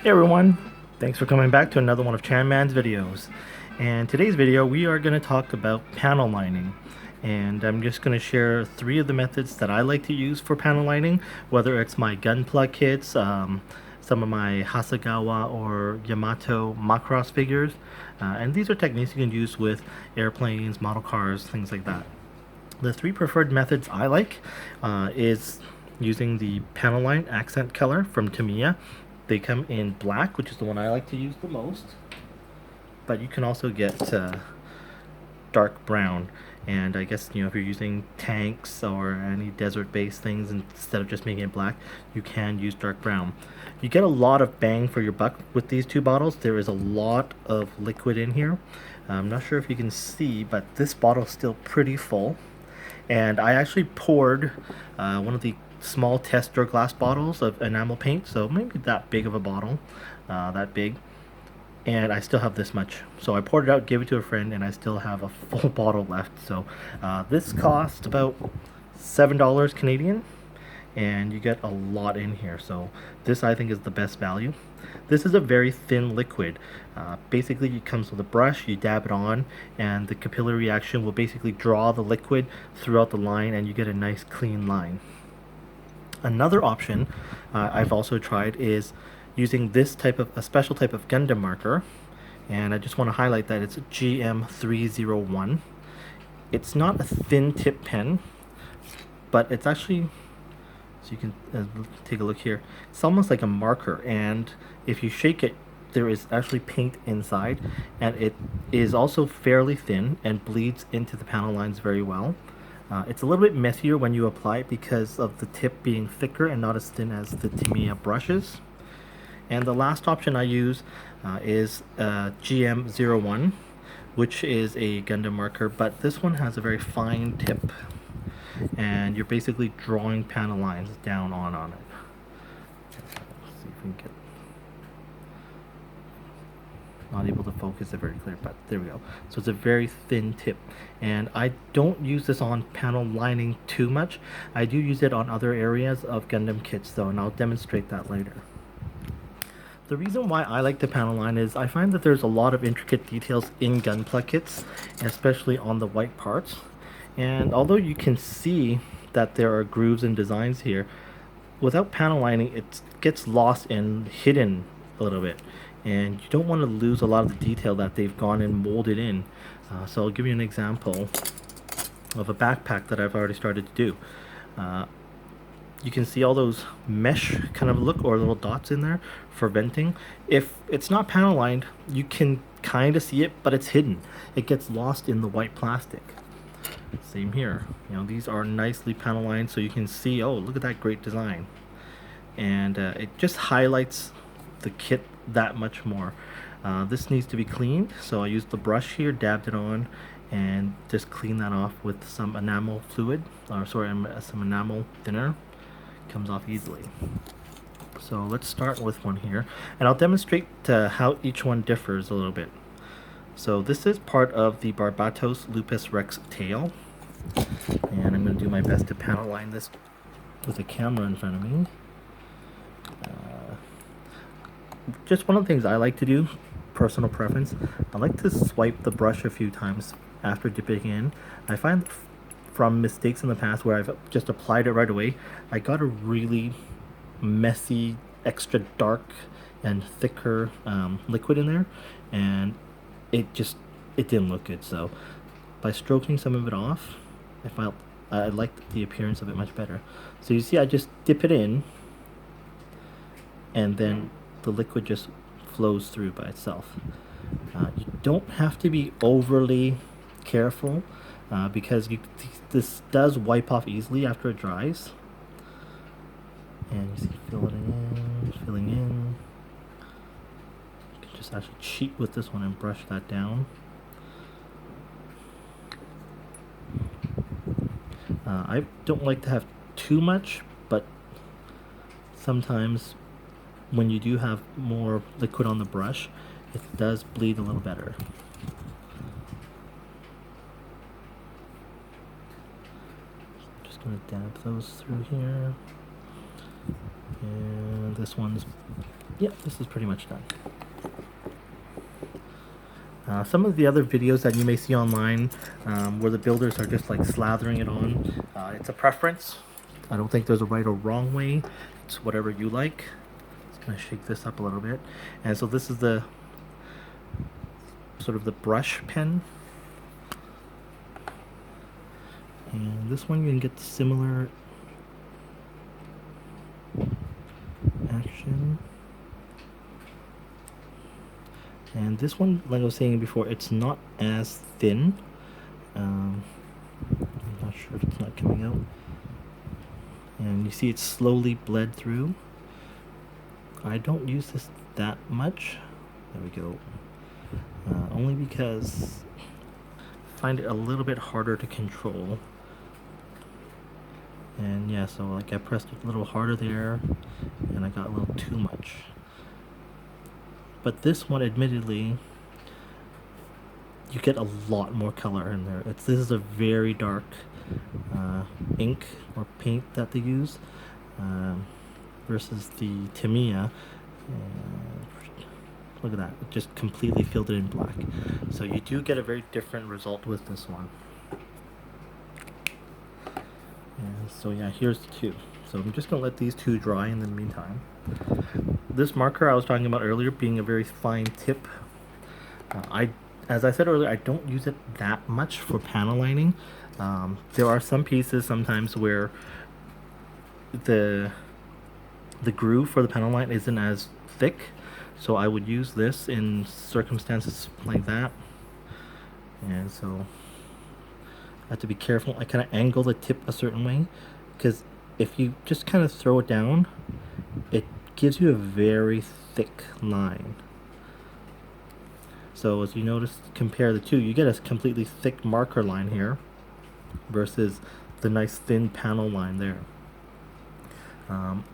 Hey everyone, thanks for coming back to another one of Chanman's videos. And today's video we are going to talk about panel lining. And I'm just going to share 3 of the methods that I like to use for panel lining, whether it's my Gunpla kits, some of my Hasegawa or Yamato Macross figures. And these are techniques you can use with airplanes, model cars, things like that. The 3 preferred methods I like is using the panel line accent color from Tamiya. They come in black, which is the one I like to use the most, but you can also get dark brown. And I guess, if you're using tanks or any desert-based things, instead of just making it black, you can use dark brown. You get a lot of bang for your buck with these 2 bottles. There is a lot of liquid in here. I'm not sure if you can see, but this bottle is still pretty full. And I actually poured one of the small tester glass bottles of enamel paint, so maybe that big of a bottle, that big, and I still have this much. So I poured it out, gave it to a friend, and I still have a full bottle left. So this cost about $7 Canadian, and you get a lot in here. So this, I think, is the best value. This is a very thin liquid. Basically, it comes with a brush, you dab it on, and the capillary reaction will basically draw the liquid throughout the line, and you get a nice clean line. Another option I've also tried is using this type of a special type of Gundam marker, and I just want to highlight that it's GM301. It's not a thin tip pen, but it's actually, so you can take a look here, it's almost like a marker, and if you shake it, there is actually paint inside, and it is also fairly thin and bleeds into the panel lines very well. It's a little bit messier when you apply it because of the tip being thicker and not as thin as the Tamiya brushes. And the last option I use is GM01, which is a Gundam marker, but this one has a very fine tip, and you're basically drawing panel lines down on it. Let's see if we can get, not able to focus it very clear, but there we go. So it's a very thin tip, and I don't use this on panel lining too much. I do use it on other areas of Gundam kits though, and I'll demonstrate that later. The reason why I like the panel line is I find that there's a lot of intricate details in Gunpla kits, especially on the white parts. And although you can see that there are grooves and designs here, without panel lining it gets lost and hidden a little bit. And you don't want to lose a lot of the detail that they've gone and molded in. So I'll give you an example of a backpack that I've already started to do. You can see all those mesh kind of look or little dots in there for venting. If it's not panel lined, you can kind of see it, but it's hidden. It gets lost in the white plastic. Same here. These are nicely panel lined, so you can see, oh, look at that great design. And it just highlights the kit that much more. This needs to be cleaned, so I used the brush here, dabbed it on, and just clean that off with some enamel fluid, or sorry, some enamel thinner. Comes off easily. So let's start with one here, and I'll demonstrate how each one differs a little bit. So this is part of the Barbatos Lupus Rex tail, and I'm going to do my best to panel line this with a camera in front of me. Just one of the things I like to do, personal preference, I like to swipe the brush a few times after dipping in. I find from mistakes in the past where I've just applied it right away, I got a really messy, extra dark and thicker liquid in there, and it didn't look good. So by stroking some of it off, I liked the appearance of it much better. So you see, I just dip it in, and then the liquid just flows through by itself. You don't have to be overly careful because this does wipe off easily after it dries. And you see, filling in. You can just actually cheat with this one and brush that down. I don't like to have too much, but sometimes when you do have more liquid on the brush, it does bleed a little better. Just gonna dab those through here. And this one's yeah, this is pretty much done. Some of the other videos that you may see online where the builders are just like slathering it on, it's a preference. I don't think there's a right or wrong way. It's whatever you like. Just gonna shake this up a little bit. And so this is the sort of the brush pen. And this one you can get similar action. And this one, like I was saying before, it's not as thin. I'm not sure if it's not coming out. And you see it's slowly bled through. I don't use this that much. There we go. Only because I find it a little bit harder to control. And yeah, so like I pressed it a little harder there, and I got a little too much. But this one, admittedly, you get a lot more color in there. This is a very dark ink or paint that they use versus the Tamiya. Look at that, it just completely filled it in black. So you do get a very different result with this one. And so yeah, here's the two. So I'm just gonna let these two dry in the meantime. This marker I was talking about earlier being a very fine tip. As I said earlier, I don't use it that much for panel lining. There are some pieces sometimes where the groove for the panel line isn't as thick, so I would use this in circumstances like that. And so I have to be careful. I kind of angle the tip a certain way, because if you just kind of throw it down, it gives you a very thick line. So as you notice, compare the two, you get a completely thick marker line here versus the nice thin panel line there.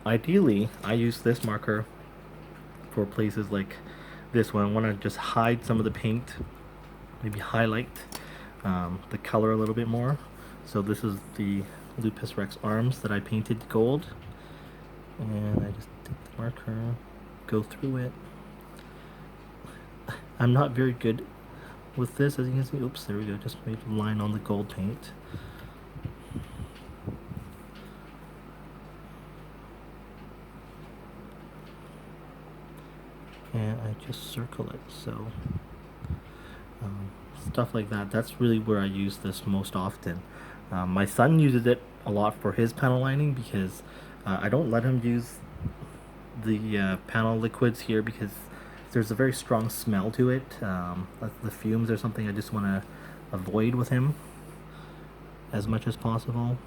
Ideally, I use this marker for places like this one. I want to just hide some of the paint, maybe highlight the color a little bit more. So this is the Lupus Rex arms that I painted gold, and I just take the marker, go through it. I'm not very good with this, as you can see. Oops, there we go. Just made a line on the gold paint. And I just circle it. So stuff like that, that's really where I use this most often. My son uses it a lot for his panel lining, because I don't let him use the panel liquids here because there's a very strong smell to it. The fumes or something I just want to avoid with him as much as possible.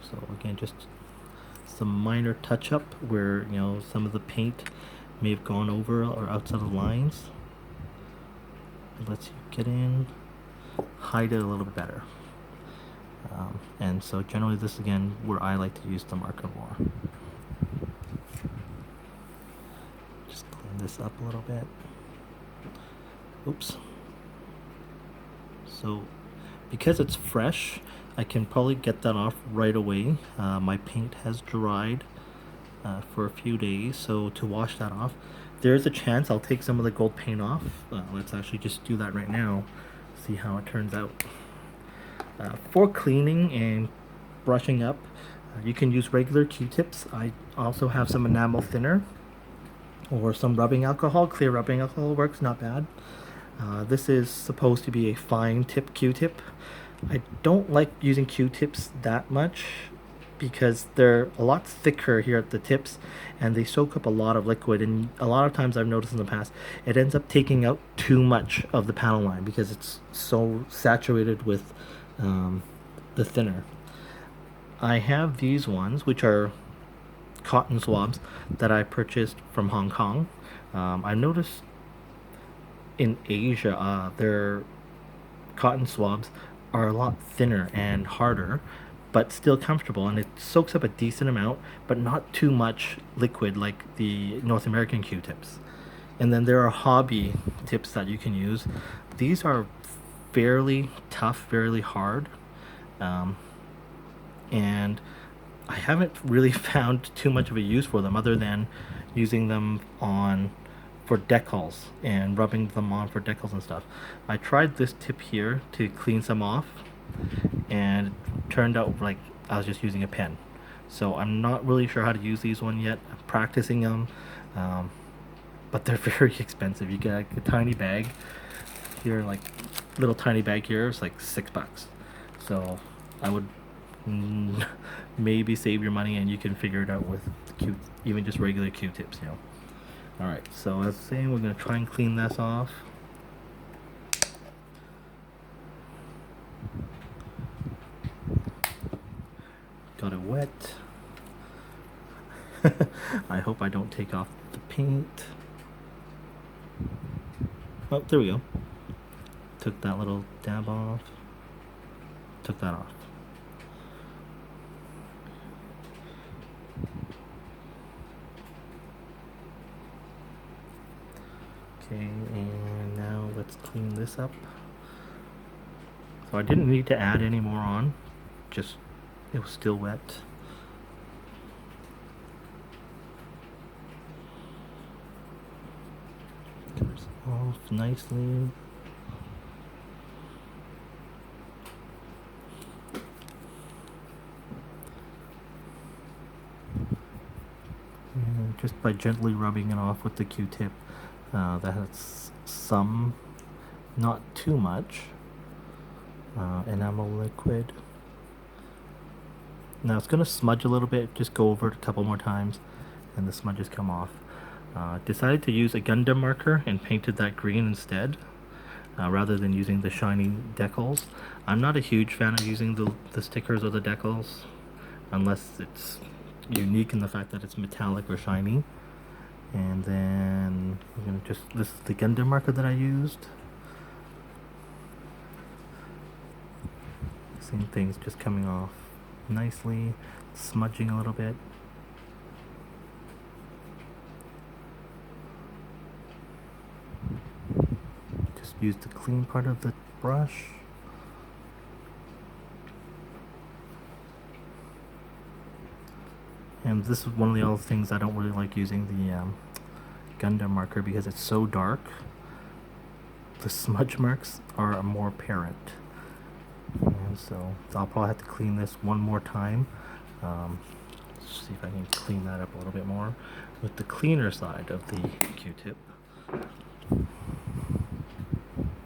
So again, just some minor touch up where, you know, some of the paint may have gone over or outside of the lines. It lets you get in, hide it a little bit better. And so generally this, again, where I like to use the marker more. Just clean this up a little bit. Oops. So because it's fresh, I can probably get that off right away. My paint has dried for a few days, so to wash that off, there is a chance I'll take some of the gold paint off. Let's actually just do that right now, see how it turns out. For cleaning and brushing up, you can use regular Q-tips. I also have some enamel thinner or some rubbing alcohol. Clear rubbing alcohol works, not bad. This is supposed to be a fine tip Q-tip. I don't like using Q-tips that much because they're a lot thicker here at the tips and they soak up a lot of liquid, and a lot of times I've noticed in the past it ends up taking out too much of the panel line because it's so saturated with the thinner. I have these ones, which are cotton swabs that I purchased from Hong Kong. I noticed in Asia their cotton swabs are a lot thinner and harder, but still comfortable, and it soaks up a decent amount, but not too much liquid like the North American Q-tips. And then there are hobby tips that you can use. These are fairly tough, fairly hard, and I haven't really found too much of a use for them other than using them on for decals and rubbing them on for decals and stuff. I tried this tip here to clean some off, and it turned out like I was just using a pen. So I'm not really sure how to use these one yet. I'm practicing them, but they're very expensive. You get like a tiny bag here, like little tiny bag here. It's like $6. So I would maybe save your money, and you can figure it out with even just regular Q-tips, you know. All right. So as saying, we're gonna try and clean this off. Got it wet. I hope I don't take off the paint. Oh, there we go. Took that little dab off. Took that off. Okay, and now let's clean this up. So I didn't need to add any more on. Just, it was still wet. Comes off nicely. And just by gently rubbing it off with the Q-tip, that's some, not too much, enamel liquid. Now it's going to smudge a little bit. Just go over it a couple more times and the smudges come off. Decided to use a Gundam marker and painted that green instead, rather than using the shiny decals. I'm not a huge fan of using the stickers or the decals unless it's unique in the fact that it's metallic or shiny. And then I'm gonna this is the Gundam marker that I used. Same thing's just coming off nicely, smudging a little bit. Just use the clean part of the brush. And this is one of the other things I don't really like using the Gundam marker, because it's so dark. The smudge marks are more apparent. And so I'll probably have to clean this one more time. Let's see if I can clean that up a little bit more with the cleaner side of the Q-tip.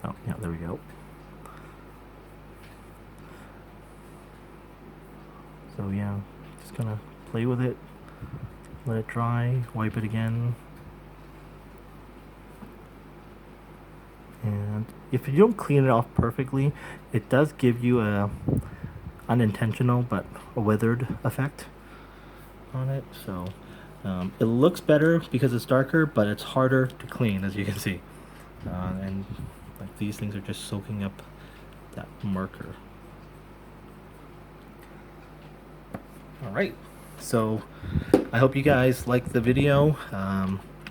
Oh, yeah, there we go. So yeah, just gonna play with it, let it dry, wipe it again. And if you don't clean it off perfectly, it does give you a unintentional but a weathered effect on it. So it looks better because it's darker, but it's harder to clean, as you can see. And like these things are just soaking up that marker. All right, so I hope you guys liked the video.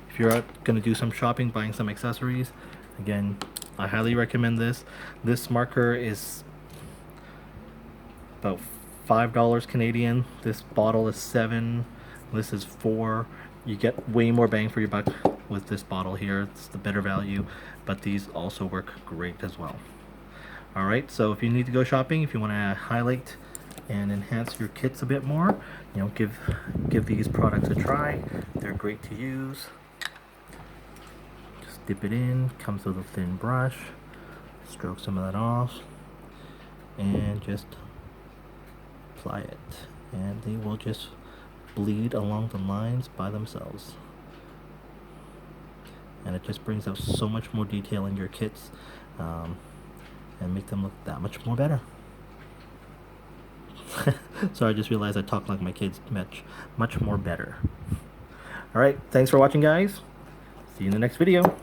If you're out going to do some shopping, buying some accessories, again, I highly recommend this. This marker is about $5 Canadian. This bottle is $7. This is $4. You get way more bang for your buck with this bottle here. It's the better value, but these also work great as well. All right, so if you need to go shopping, if you want to highlight and enhance your kits a bit more, you know, give these products a try. They're great to use. Just dip it in, comes with a thin brush, stroke some of that off, and just apply it, and they will just bleed along the lines by themselves. And it just brings out so much more detail in your kits, and make them look that much more better. So I just realized I talk like my kids much more better. Alright, thanks for watching, guys. See you in the next video.